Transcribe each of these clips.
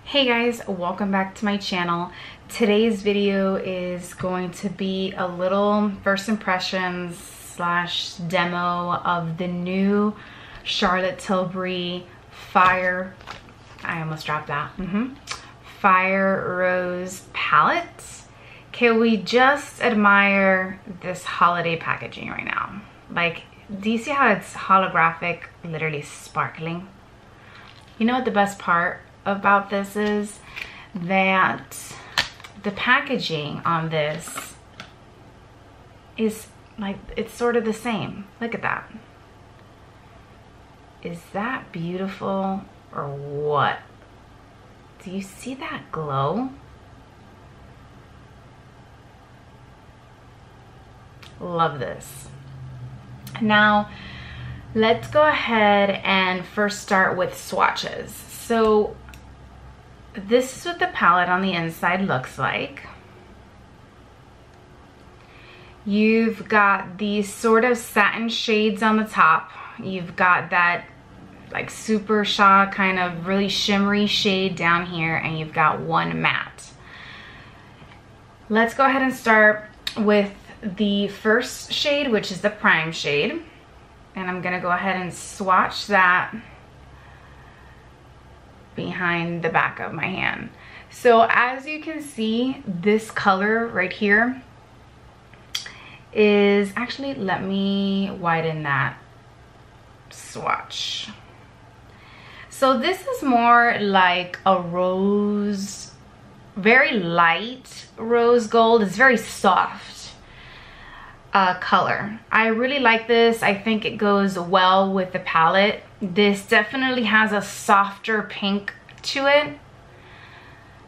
Hey guys, welcome back to my channel. Today's video is going to be a little first impressions slash demo of the new Charlotte Tilbury Fire, I almost dropped that, Fire Rose palette. Can we just admire this holiday packaging right now? Like, do you see how it's holographic, literally sparkling? You know what the best part about this is? That the packaging on this is like, it's sort of the same. Look at that. Is that beautiful or what? Do you see that glow? Love this. Now let's go ahead and first start with swatches. So this is what the palette on the inside looks like. You've got these sort of satin shades on the top. You've got that like super shot kind of really shimmery shade down here, and you've got one matte. Let's go ahead and start with the first shade, which is the prime shade. And I'm gonna go ahead and swatch that behind the back of my hand. So as you can see, this color right here is actually, let me widen that swatch. So this is more like a rose, very light rose gold. It's very soft color. I really like this. I think it goes well with the palette. This definitely has a softer pink to it.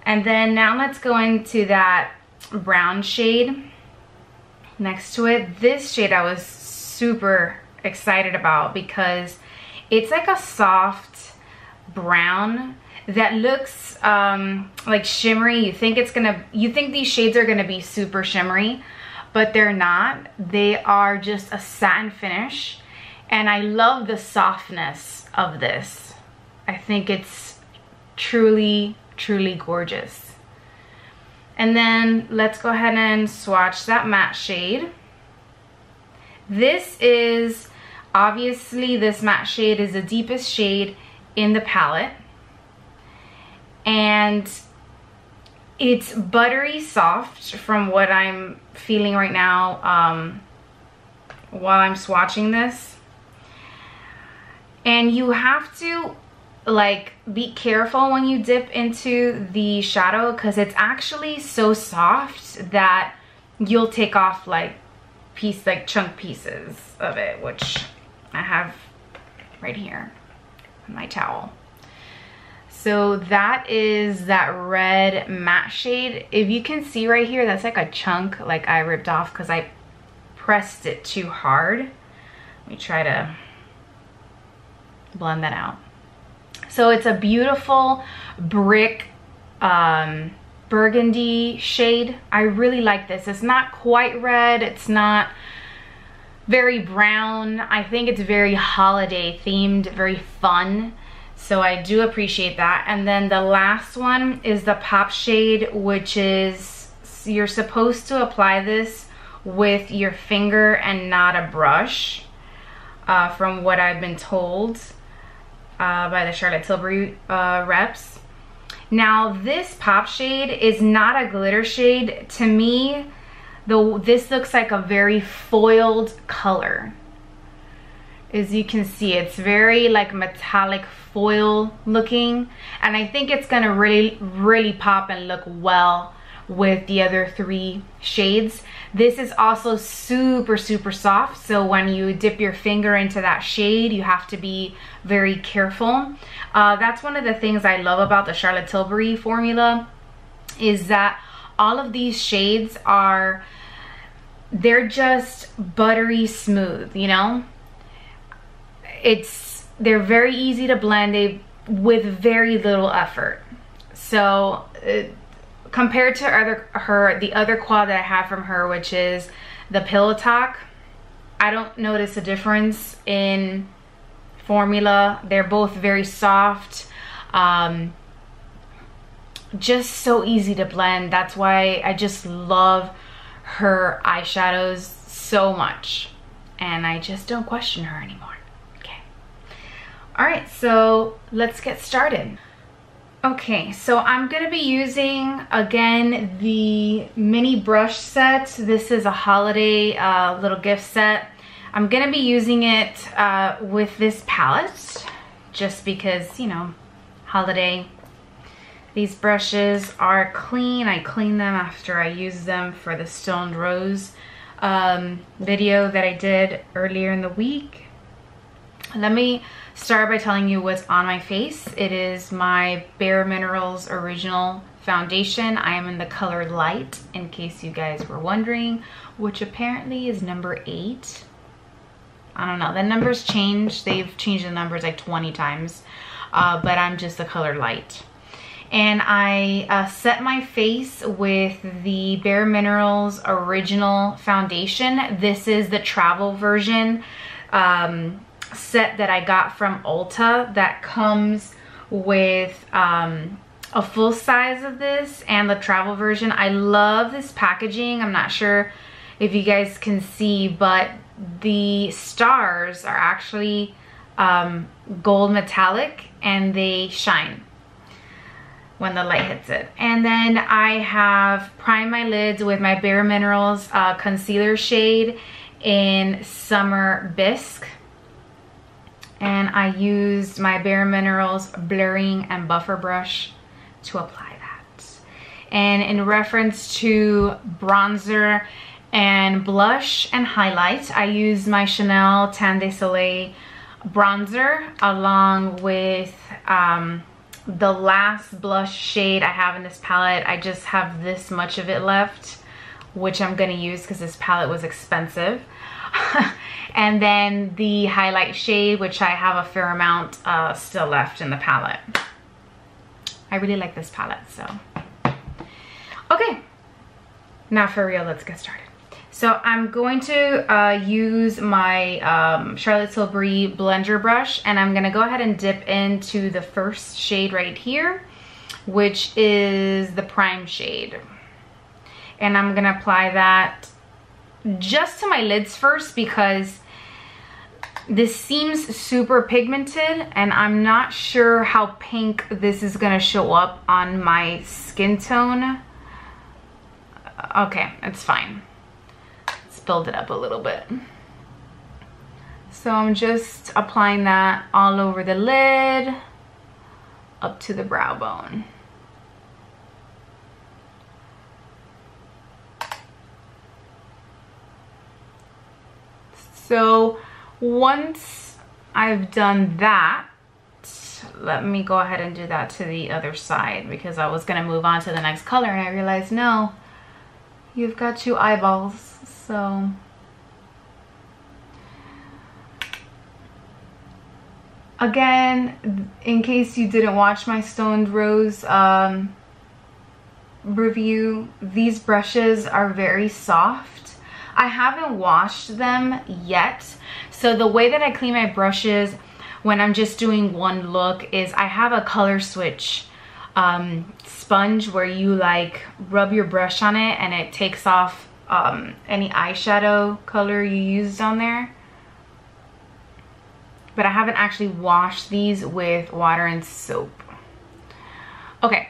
And then now let's go into that brown shade next to it. This shade I was super excited about because it's like a soft brown that looks like shimmery. You think these shades are gonna be super shimmery, but they're not. They are just a satin finish, and I love the softness of this. I think it's truly, truly gorgeous. And then let's go ahead and swatch that matte shade. This is, obviously this matte shade is the deepest shade in the palette, and it's buttery soft from what I'm feeling right now while I'm swatching this. And you have to like be careful when you dip into the shadow, because it's actually so soft that you'll take off like chunk pieces of it, which I have right here on my towel. So that is that red matte shade. If you can see right here, that's like a chunk like I ripped off because I pressed it too hard. Let me try to blend that out. So it's a beautiful brick burgundy shade. I really like this. It's not quite red. It's not very brown. I think it's very holiday themed, very fun. So I do appreciate that. And then the last one is the pop shade, which is, you're supposed to apply this with your finger and not a brush, from what I've been told by the Charlotte Tilbury reps. Now this pop shade is not a glitter shade. To me, this looks like a very foiled color. As you can see, it's very like metallic foil looking, and I think it's gonna really, really pop and look well with the other three shades. This is also super, super soft, so when you dip your finger into that shade, you have to be very careful. That's one of the things I love about the Charlotte Tilbury formula, is that all of these shades they're just buttery smooth, you know? They're very easy to blend with very little effort. So compared to the other quad that I have from her, which is the Pillow Talk, I don't notice a difference in formula. They're both very soft. just so easy to blend. That's why I just love her eyeshadows so much, and I just don't question her anymore. Okay. All right, so let's get started. Okay, so I'm gonna be using, again, the mini brush set. This is a holiday little gift set. I'm gonna be using it with this palette, just because, you know, holiday. These brushes are clean. I clean them after I use them for the Stoned Rose video that I did earlier in the week. Let me start by telling you what's on my face. It is my Bare Minerals Original Foundation. I am in the color Light, in case you guys were wondering, which apparently is number 8. I don't know, the numbers change. They've changed the numbers like 20 times, but I'm just the color Light. And I set my face with the Bare Minerals Original Foundation. This is the travel version set that I got from Ulta that comes with a full size of this and the travel version. I love this packaging. I'm not sure if you guys can see, but the stars are actually gold metallic and they shine when the light hits it. And then I have primed my lids with my Bare Minerals concealer shade in Summer Bisque. And I used my Bare Minerals blurring and buffer brush to apply that. And in reference to bronzer and blush and highlight, I used my Chanel Tan de Soleil bronzer along with the last blush shade I have in this palette. I just have this much of it left, which I'm gonna use because this palette was expensive. And then the highlight shade, which I have a fair amount still left in the palette. I really like this palette, so. Okay, now for real, let's get started. So I'm going to use my Charlotte Tilbury blender brush, and I'm gonna go ahead and dip into the first shade right here, which is the prime shade. And I'm gonna apply that just to my lids first because this seems super pigmented and I'm not sure how pink this is gonna show up on my skin tone. Okay, it's fine. Let's build it up a little bit. So I'm just applying that all over the lid, up to the brow bone. So once I've done that, let me go ahead and do that to the other side because I was gonna move on to the next color and I realized, no, you've got 2 eyeballs, so. Again, in case you didn't watch my Stoned Rose review, these brushes are very soft. I haven't washed them yet. So the way that I clean my brushes when I'm just doing one look is I have a color switch sponge where you like rub your brush on it and it takes off any eyeshadow color you used on there. But I haven't actually washed these with water and soap. Okay,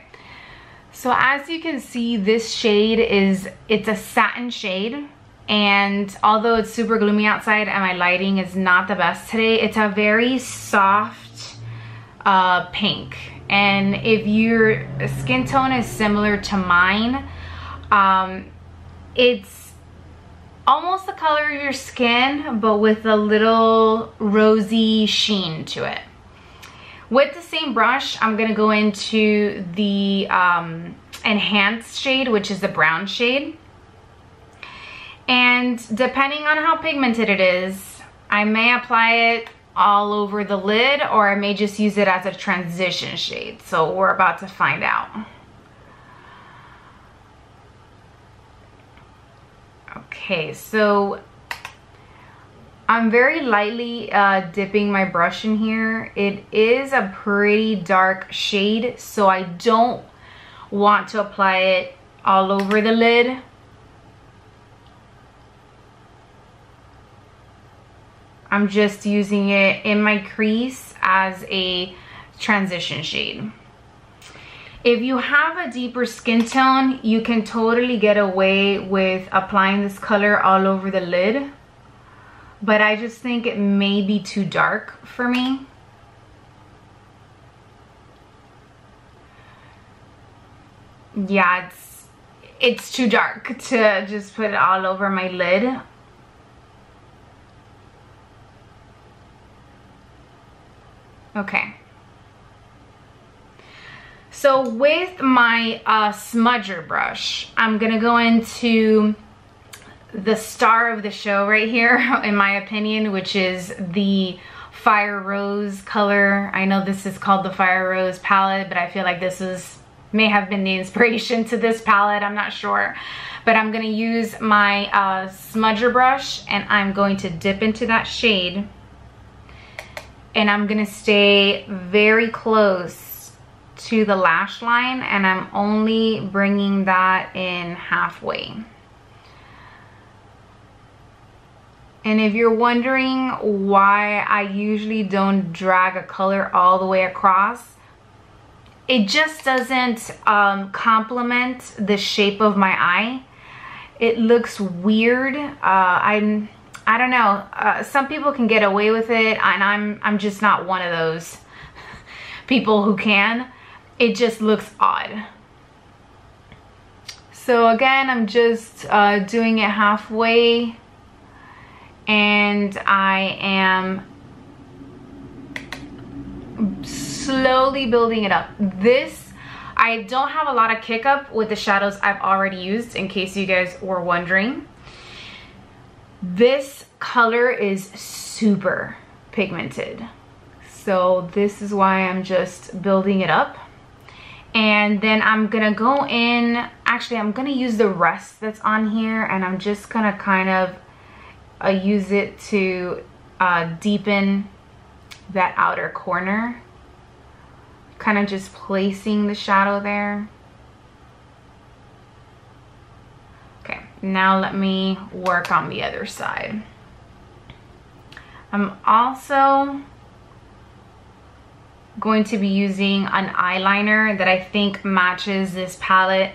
so as you can see, this shade it's a satin shade. And although it's super gloomy outside and my lighting is not the best today, it's a very soft pink. And if your skin tone is similar to mine, it's almost the color of your skin, but with a little rosy sheen to it. With the same brush, I'm gonna go into the enhanced shade, which is the brown shade. And depending on how pigmented it is, I may apply it all over the lid or I may just use it as a transition shade. So we're about to find out. Okay, so I'm very lightly dipping my brush in here. It is a pretty dark shade, so I don't want to apply it all over the lid. I'm just using it in my crease as a transition shade. If you have a deeper skin tone, you can totally get away with applying this color all over the lid, but I just think it may be too dark for me. Yeah, it's too dark to just put it all over my lid. Okay. So with my smudger brush, I'm gonna go into the star of the show right here, in my opinion, which is the Fire Rose color. I know this is called the Fire Rose palette, but I feel like this may have been the inspiration to this palette, I'm not sure. But I'm gonna use my smudger brush, and I'm going to dip into that shade, and I'm gonna stay very close to the lash line, and I'm only bringing that in halfway. And if you're wondering why I usually don't drag a color all the way across, it just doesn't complement the shape of my eye. It looks weird. I don't know. Some people can get away with it, and I'm just not one of those people who can. It just looks odd. So again, I'm just doing it halfway, and I am slowly building it up. This, I don't have a lot of kick up with the shadows I've already used, in case you guys were wondering. This color is super pigmented, so this is why I'm just building it up. And then I'm gonna go in, actually I'm gonna use the rest that's on here, and I'm just gonna kind of use it to deepen that outer corner, kind of just placing the shadow there. Okay, now let me work on the other side. I'm also going to be using an eyeliner that I think matches this palette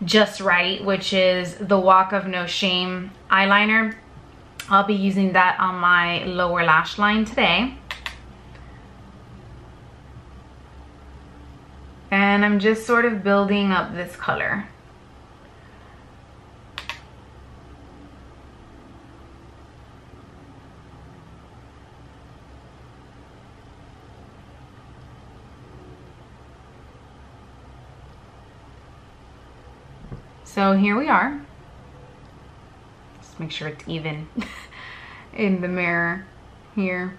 just right, which is the Walk of No Shame eyeliner. I'll be using that on my lower lash line today. And I'm just sort of building up this color. So here we are. Just make sure it's even in the mirror here.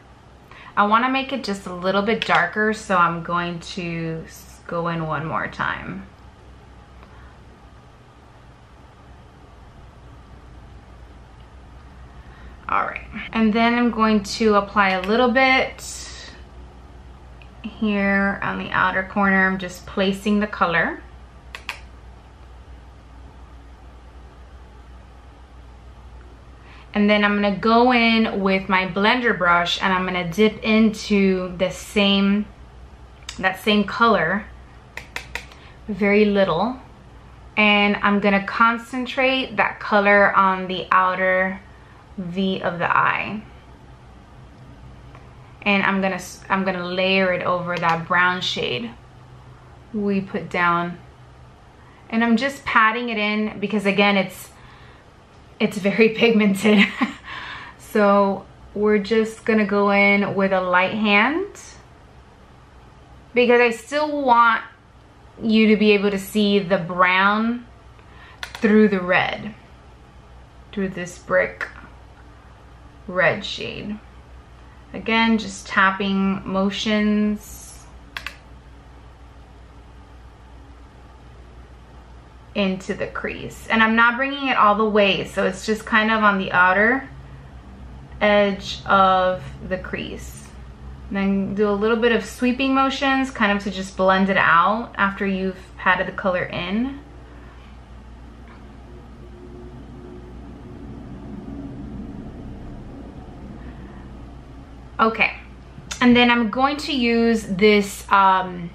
I want to make it just a little bit darker, so I'm going to go in one more time. All right, and then I'm going to apply a little bit here on the outer corner. I'm just placing the color. And then I'm gonna go in with my blender brush, and I'm gonna dip into that same color, very little, and I'm gonna concentrate that color on the outer V of the eye, and I'm gonna layer it over that brown shade we put down, and I'm just patting it in because again it's very pigmented. So we're just gonna go in with a light hand because I still want you to be able to see the brown through the red, through this brick red shade. Again, just tapping motions into the crease, and I'm not bringing it all the way, so it's just kind of on the outer edge of the crease. Then do a little bit of sweeping motions, kind of to just blend it out after you've patted the color in. Okay, and then I'm going to use this, I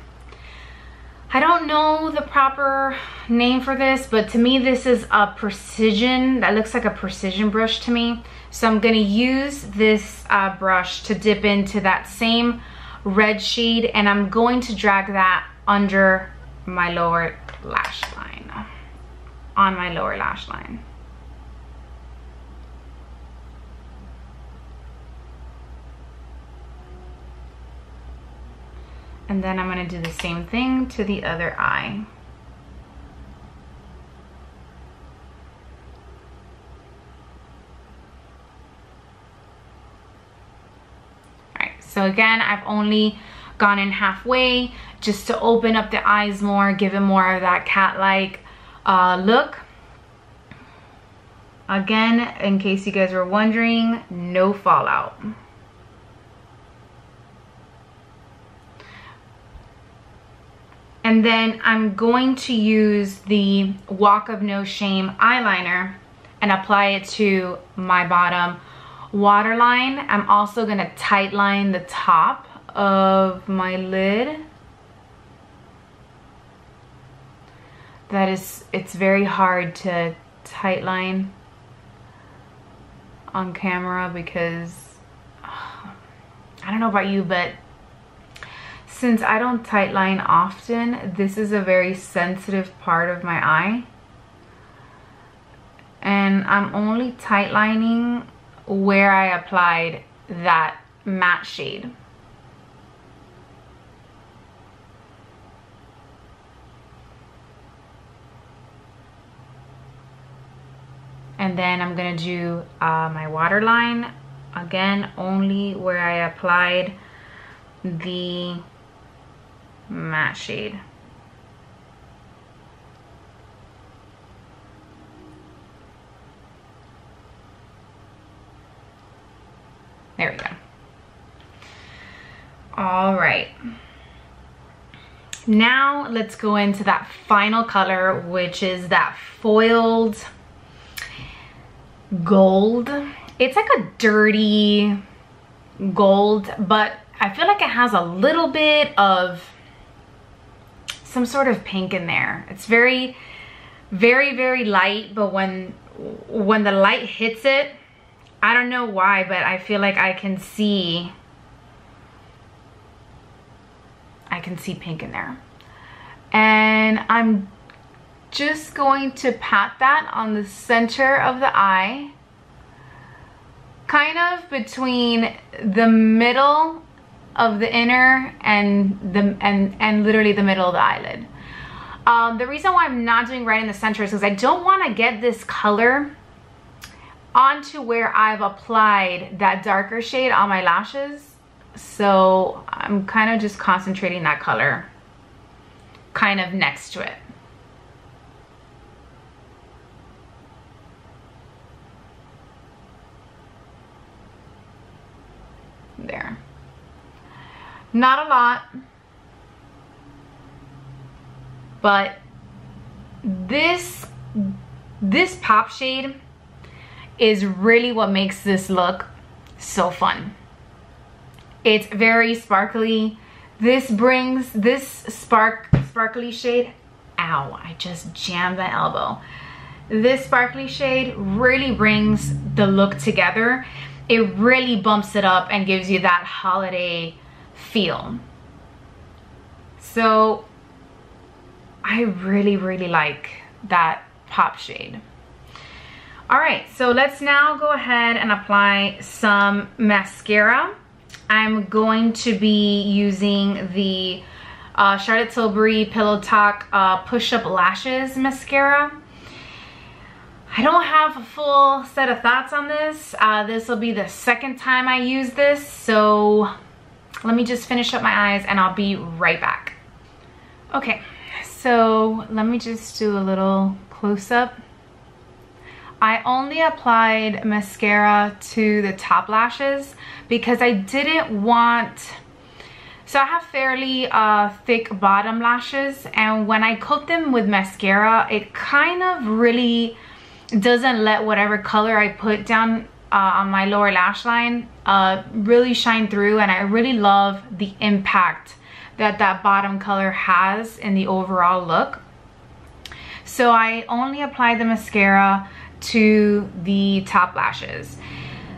don't know the proper name for this, but to me this is a precision, that looks like a precision brush to me. So I'm gonna use this brush to dip into that same red shade, and I'm going to drag that under my lower lash line, on my lower lash line. And then I'm gonna do the same thing to the other eye. All right, so again, I've only gone in halfway just to open up the eyes more, give it more of that cat-like look. Again, in case you guys were wondering, no fallout. And then I'm going to use the Walk of No Shame eyeliner and apply it to my bottom waterline. I'm also gonna tight line the top of my lid. It's very hard to tight line on camera because, I don't know about you, but since I don't tight line often, this is a very sensitive part of my eye. And I'm only tight lining where I applied that matte shade. And then I'm gonna do my waterline, again, only where I applied the matte shade. There we go. All right. Now let's go into that final color, which is that foiled gold. It's like a dirty gold, but I feel like it has a little bit of some sort of pink in there. It's very, very, very light, but when the light hits it, I don't know why, but I feel like I can see pink in there. And I'm just going to pat that on the center of the eye, kind of between the middle of the inner and literally the middle of the eyelid. The reason why I'm not doing right in the center is because I don't want to get this color onto where I've applied that darker shade on my lashes. So I'm kind of just concentrating that color kind of next to it. There. Not a lot, but this pop shade is really what makes this look so fun. It's very sparkly. This brings this sparkly shade. Ow, I just jammed my elbow. This sparkly shade really brings the look together. It really bumps it up and gives you that holiday feel. So I really, really like that pop shade. All right, so let's now go ahead and apply some mascara. I'm going to be using the Charlotte Tilbury Pillow Talk Push-Up Lashes Mascara. I don't have a full set of thoughts on this. This will be the second time I use this, so let me just finish up my eyes and I'll be right back. Okay, so let me just do a little close-up. I only applied mascara to the top lashes because I didn't want, so I have fairly thick bottom lashes, and when I coat them with mascara, it kind of really doesn't let whatever color I put down on my lower lash line really shine through, and I really love the impact that that bottom color has in the overall look. So I only applied the mascara to the top lashes.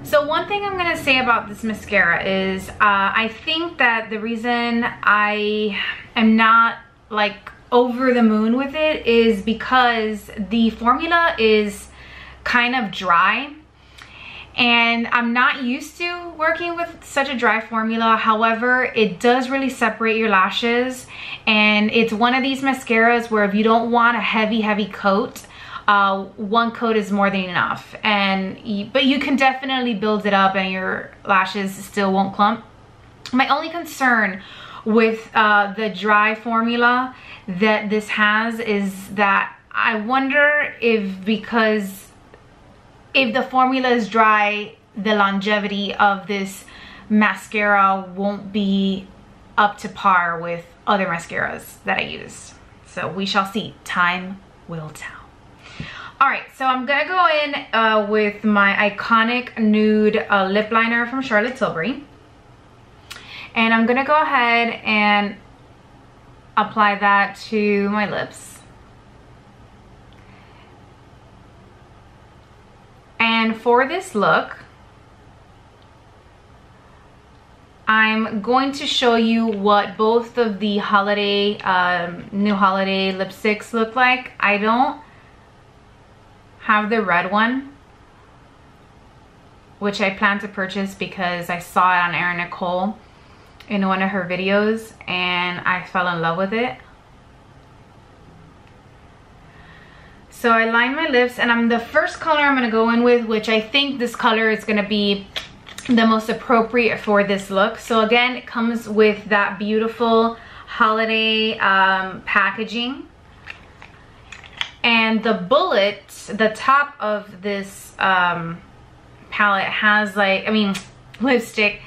So one thing I'm gonna say about this mascara is I think that the reason I am not like over the moon with it is because the formula is kind of dry, and I'm not used to working with such a dry formula. However, it does really separate your lashes, and it's one of these mascaras where if you don't want a heavy coat, one coat is more than enough. But you can definitely build it up and your lashes still won't clump. My only concern with the dry formula that this has is that I wonder if, because if the formula is dry, the longevity of this mascara won't be up to par with other mascaras that I use. So we shall see. Time will tell. All right, so I'm gonna go in with my iconic nude lip liner from Charlotte Tilbury. And I'm gonna go ahead and apply that to my lips. And for this look, I'm going to show you what both of the holiday, new holiday lipsticks look like. I don't have the red one, which I plan to purchase because I saw it on Erin Nicole in one of her videos and I fell in love with it. So I line my lips, and the first color I'm gonna go in with, which I think this color is gonna be the most appropriate for this look. So again, it comes with that beautiful holiday packaging. And the bullet, the top of this palette has like, lipstick.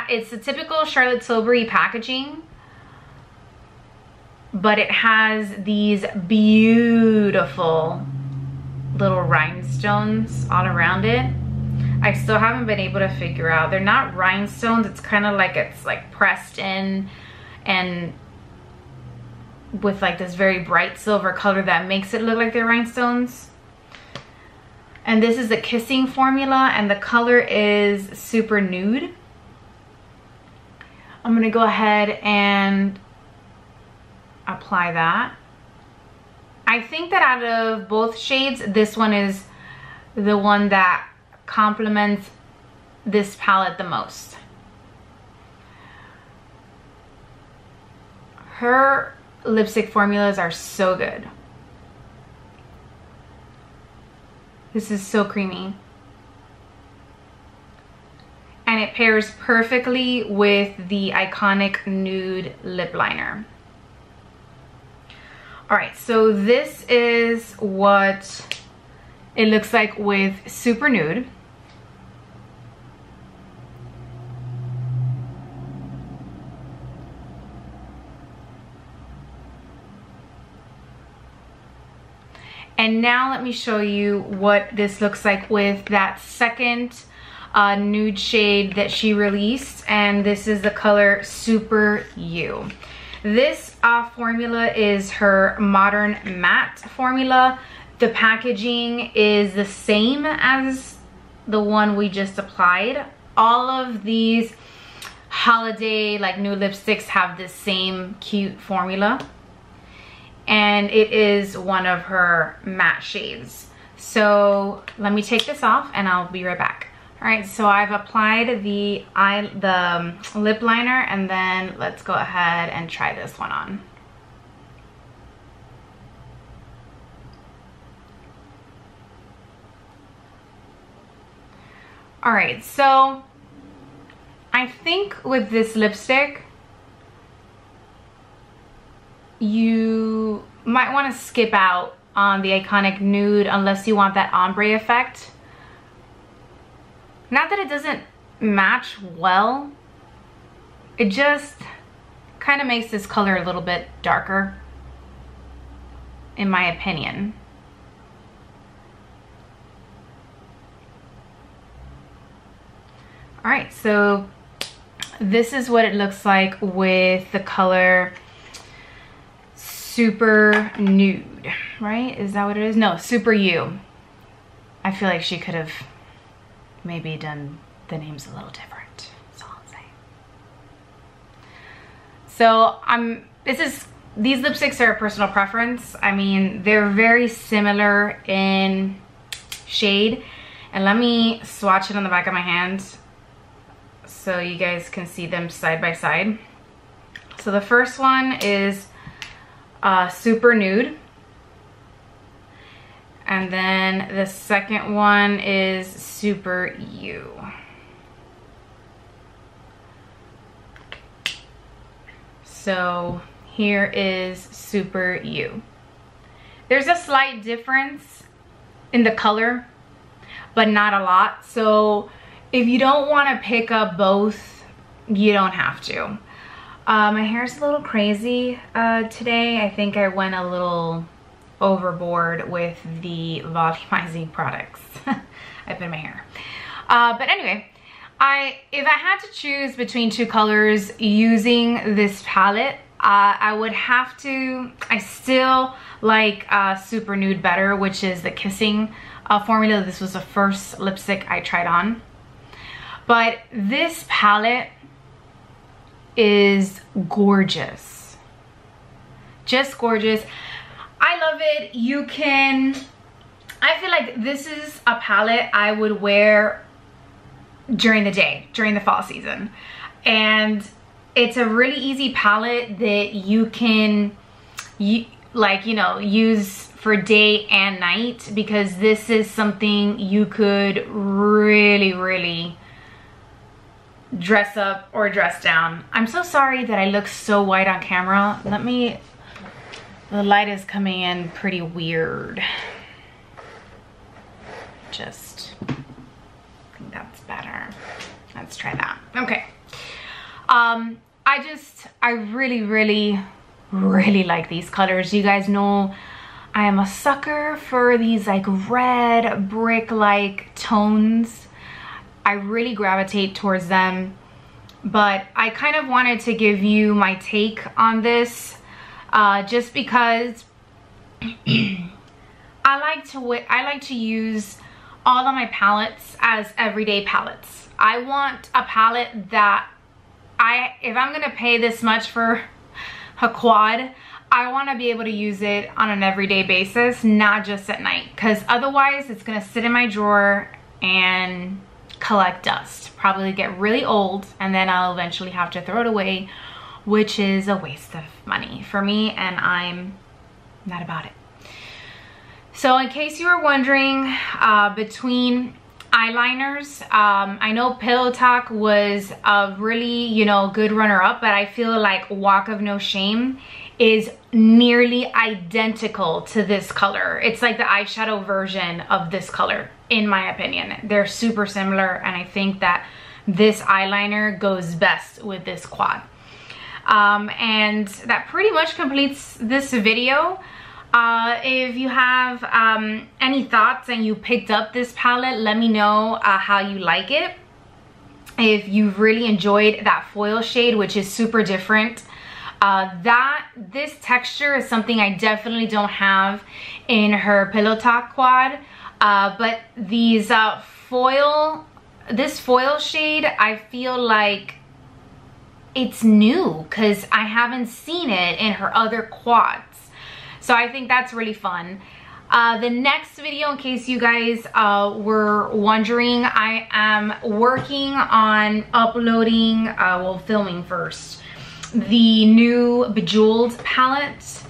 It's a typical Charlotte Tilbury packaging, but it has these beautiful little rhinestones all around it. I still haven't been able to figure out. They're not rhinestones. It's kind of like it's like pressed in and with like this very bright silver color that makes it look like they're rhinestones. And this is the Kissing formula, and the color is Super Nude. I'm gonna go ahead and apply that. I think that out of both shades, this one is the one that complements this palette the most. Her lipstick formulas are so good. This is so creamy. And it pairs perfectly with the iconic nude lip liner. All right, so this is what it looks like with Super Nude. And now let me show you what this looks like with that second nude shade that she released, and this is the color Super You. This formula is her Modern Matte formula. The packaging is the same as the one we just applied. All of these holiday like new lipsticks have the same cute formula, and it is one of her matte shades. So let me take this off and I'll be right back. All right, so I've applied the lip liner, and then let's go ahead and try this one on. All right, so I think with this lipstick, you might want to skip out on the Iconic Nude unless you want that ombre effect. Not that it doesn't match well, it just kind of makes this color a little bit darker, in my opinion. All right, so this is what it looks like with the color Super Nude, right? Is that what it is? No, Super You. I feel like she could have maybe done the names a little different. That's all I'm saying. So these lipsticks are a personal preference. I mean, they're very similar in shade. And let me swatch it on the back of my hand so you guys can see them side by side. So the first one is Super Nude. And then the second one is Super You. So here is Super You. There's a slight difference in the color, but not a lot. So if you don't want to pick up both, you don't have to. My hair's a little crazy today. I think I went a little overboard with the volumizing products I put in my hair. But anyway, if I had to choose between two colors using this palette, I would have to, I still like Super Nude better, which is the Kissing formula. This was the first lipstick I tried on. But this palette is gorgeous. Just gorgeous. I love it. I feel like this is a palette I would wear during the day, during the fall season. And it's a really easy palette that you can use for day and night, because this is something you could really dress up or dress down. I'm so sorry that I look so white on camera. The light is coming in pretty weird. I think that's better. Let's try that. Okay. I really like these colors. You guys know I am a sucker for these like red brick-like tones. I really gravitate towards them, but I kind of wanted to give you my take on this just because I like to use all of my palettes as everyday palettes. I want a palette that if I'm gonna pay this much for a quad, I want to be able to use it on an everyday basis, not just at night, because otherwise it's gonna sit in my drawer and collect dust, probably get really old, and then I'll eventually have to throw it away, which is a waste of money for me, and I'm not about it. So in case you were wondering, between eyeliners, I know Pillow Talk was a really, good runner-up, but I feel like Walk of No Shame is nearly identical to this color. It's like the eyeshadow version of this color, in my opinion. They're super similar, and I think that this eyeliner goes best with this quad. And that pretty much completes this video. If you have any thoughts and you picked up this palette, let me know how you like it. If you've really enjoyed that foil shade, which is super different. This texture is something I definitely don't have in her Pillow Talk quad. But this foil shade, I feel like it's new because I haven't seen it in her other quads. So I think that's really fun. The next video, in case you guys were wondering, I am working on uploading, filming first, the new Bejeweled palette.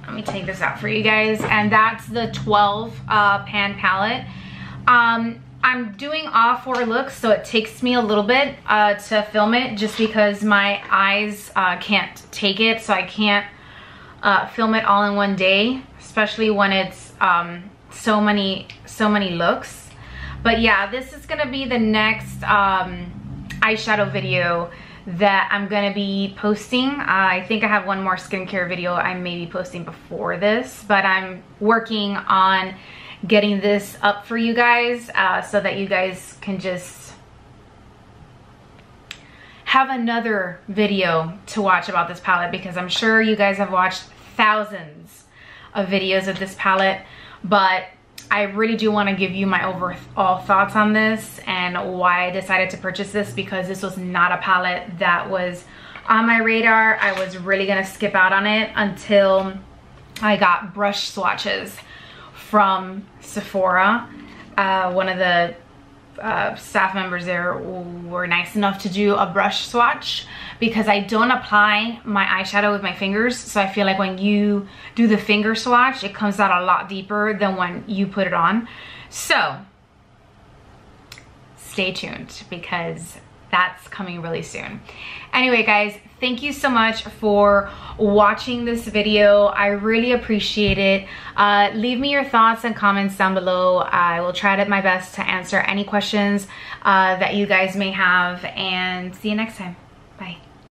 Let me take this out for you guys, and that's the 12 pan palette. I'm doing all 4 looks, so it takes me a little bit to film it, just because my eyes can't take it, so I can't film it all in one day, especially when it's so many looks. But yeah, this is gonna be the next eyeshadow video that I'm gonna be posting. I think I have one more skincare video I may be posting before this, but I'm working on getting this up for you guys so that you guys can just have another video to watch about this palette, because I'm sure you guys have watched thousands of videos of this palette, but I really do want to give you my overall thoughts on this and why I decided to purchase this, because this was not a palette that was on my radar. I was really gonna skip out on it until I got brush swatches from Sephora. One of the staff members there were nice enough to do a brush swatch, because I don't apply my eyeshadow with my fingers, so I feel like when you do the finger swatch, it comes out a lot deeper than when you put it on. So stay tuned, because that's coming really soon. Anyway guys, thank you so much for watching this video. I really appreciate it. Leave me your thoughts and comments down below. I will try my best to answer any questions that you guys may have, and see you next time. Bye.